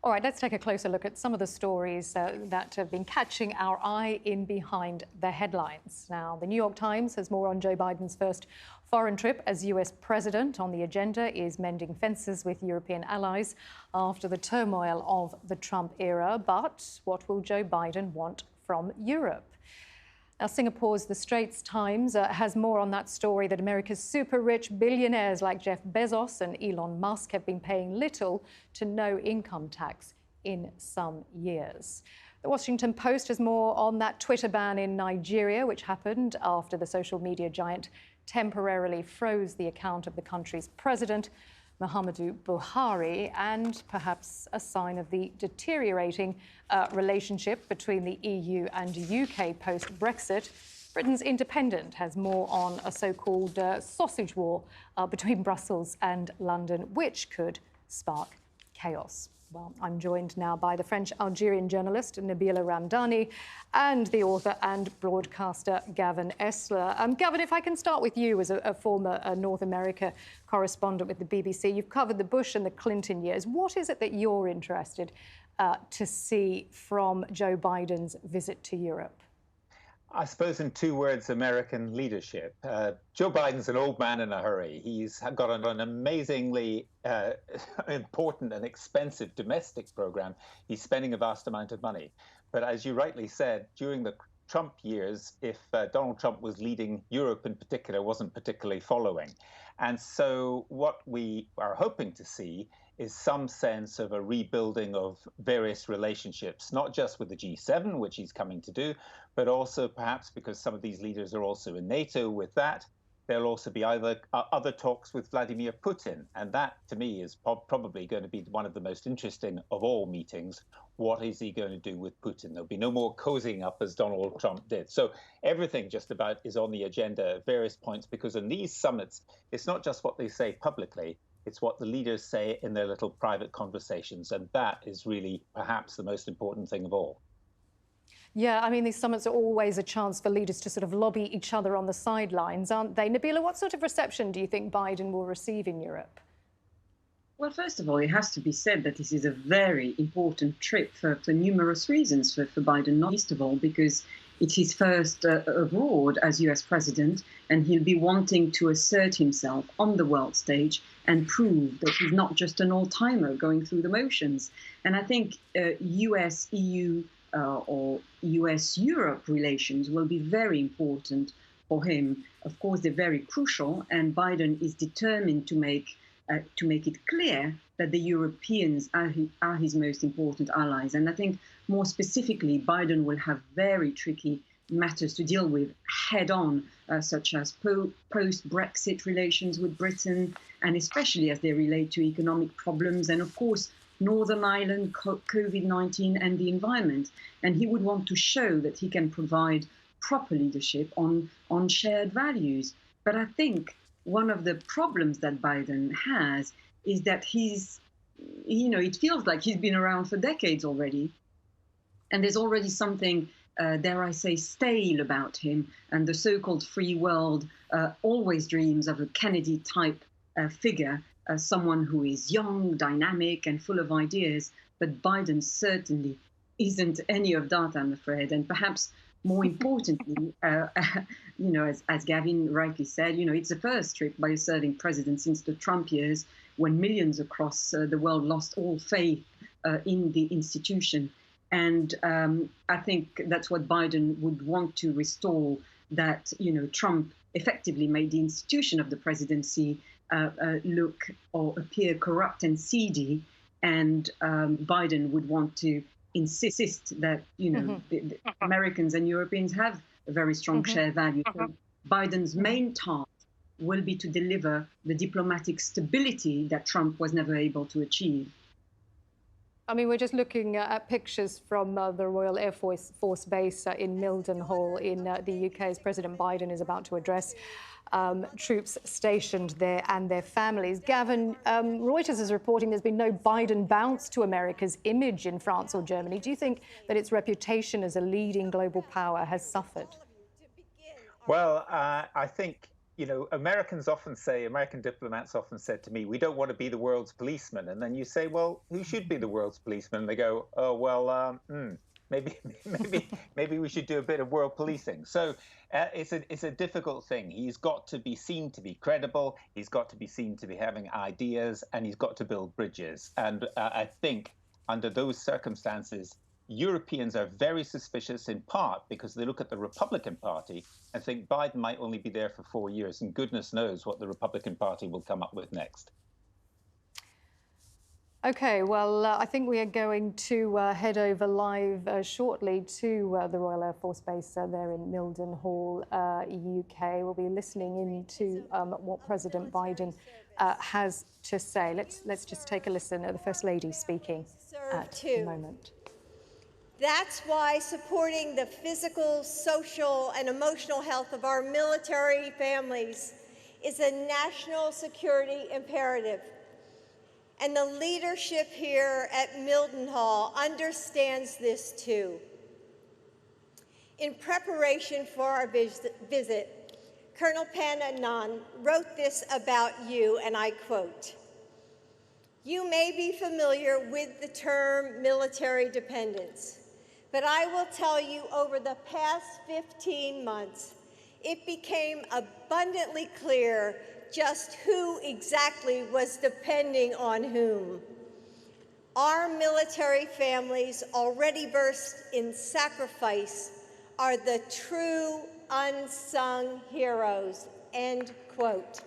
All right, let's take a closer look at some of the stories that have been catching our eye in behind the headlines. Now, the New York Times has more on Joe Biden's first foreign trip as US president. On the agenda is mending fences with European allies after the turmoil of the Trump era. But what will Joe Biden want from Europe? Now, Singapore's The Straits Times has more on that story that America's super-rich billionaires like Jeff Bezos and Elon Musk have been paying little to no income tax in some years. The Washington Post has more on that Twitter ban in Nigeria, which happened after the social media giant temporarily froze the account of the country's president, Muhammadu Buhari, and perhaps a sign of the deteriorating relationship between the EU and UK post-Brexit. Britain's Independent has more on a so-called sausage war between Brussels and London, which could spark chaos. Well, I'm joined now by the French-Algerian journalist Nabila Ramdani and the author and broadcaster Gavin Esler. Gavin, if I can start with you as a former North America correspondent with the BBC. You've covered the Bush and the Clinton years. What is it that you're interested to see from Joe Biden's visit to Europe? I suppose in two words, American leadership. Joe Biden's an old man in a hurry. He's got an amazingly important and expensive domestic program. He's spending a vast amount of money. But as you rightly said, during the Trump years, if Donald Trump was leading, Europe in particular wasn't particularly following. And so what we are hoping to see is some sense of a rebuilding of various relationships, not just with the G7, which he's coming to do, but also perhaps because some of these leaders are also in NATO with that, there'll also be other talks with Vladimir Putin. And that, to me, is probably going to be one of the most interesting of all meetings. What is he going to do with Putin? There'll be no more cozying up as Donald Trump did. So everything just about is on the agenda at various points, because in these summits, it's not just what they say publicly, it's what the leaders say in their little private conversations. And that is really perhaps the most important thing of all. Yeah, I mean, these summits are always a chance for leaders to sort of lobby each other on the sidelines, aren't they? Nabila, what sort of reception do you think Biden will receive in Europe? Well, first of all, it has to be said that this is a very important trip for numerous reasons for Biden, not least of all because it's his first abroad as US president, and he'll be wanting to assert himself on the world stage and prove that he's not just an old-timer going through the motions. And I think US-EU or US-Europe relations will be very important for him. Of course, they're very crucial, and Biden is determined to make it clear that the Europeans are his most important allies. And I think more specifically, Biden will have very tricky matters to deal with head-on, such as post-Brexit relations with Britain, and especially as they relate to economic problems, and of course, Northern Ireland, COVID-19, and the environment. And he would want to show that he can provide proper leadership on shared values. But I think one of the problems that Biden has is that it feels like he's been around for decades already. And there's already something, dare I say, stale about him. And the so-called free world always dreams of a Kennedy-type figure, someone who is young, dynamic, and full of ideas. But Biden certainly isn't any of that, I'm afraid. And perhaps more importantly, as Gavin rightly said, it's the first trip by a serving president since the Trump years, when millions across the world lost all faith in the institution. And I think that's what Biden would want to restore, that, Trump effectively made the institution of the presidency look or appear corrupt and seedy. And Biden would want to insist that, the Americans and Europeans have a very strong shared value. So Biden's main task will be to deliver the diplomatic stability that Trump was never able to achieve. I mean, we're just looking at pictures from the Royal Air Force Base in Mildenhall in the UK as President Biden is about to address troops stationed there and their families. Gavin, Reuters is reporting there's been no Biden bounce to America's image in France or Germany. Do you think that its reputation as a leading global power has suffered? Well, I think you know, American diplomats often said to me, we don't want to be the world's policeman. And then you say, well, who should be the world's policeman? And they go, oh, well, maybe, maybe we should do a bit of world policing. So it's a difficult thing. He's got to be seen to be credible. He's got to be seen to be having ideas, and he's got to build bridges. And I think under those circumstances, Europeans are very suspicious, in part because they look at the Republican Party and think Biden might only be there for 4 years, and goodness knows what the Republican Party will come up with next. OK, well, I think we are going to head over live shortly to the Royal Air Force Base there in Mildenhall, UK. We'll be listening into what President Biden has to say. Let's just take a listen at the First Lady speaking at the moment. That's why supporting the physical, social, and emotional health of our military families is a national security imperative. And the leadership here at Mildenhall understands this too. In preparation for our visit, Colonel Pan Anand wrote this about you, and I quote, "You may be familiar with the term military dependence, but I will tell you over the past 15 months, it became abundantly clear just who exactly was depending on whom. Our military families, already versed in sacrifice, are the true unsung heroes," end quote.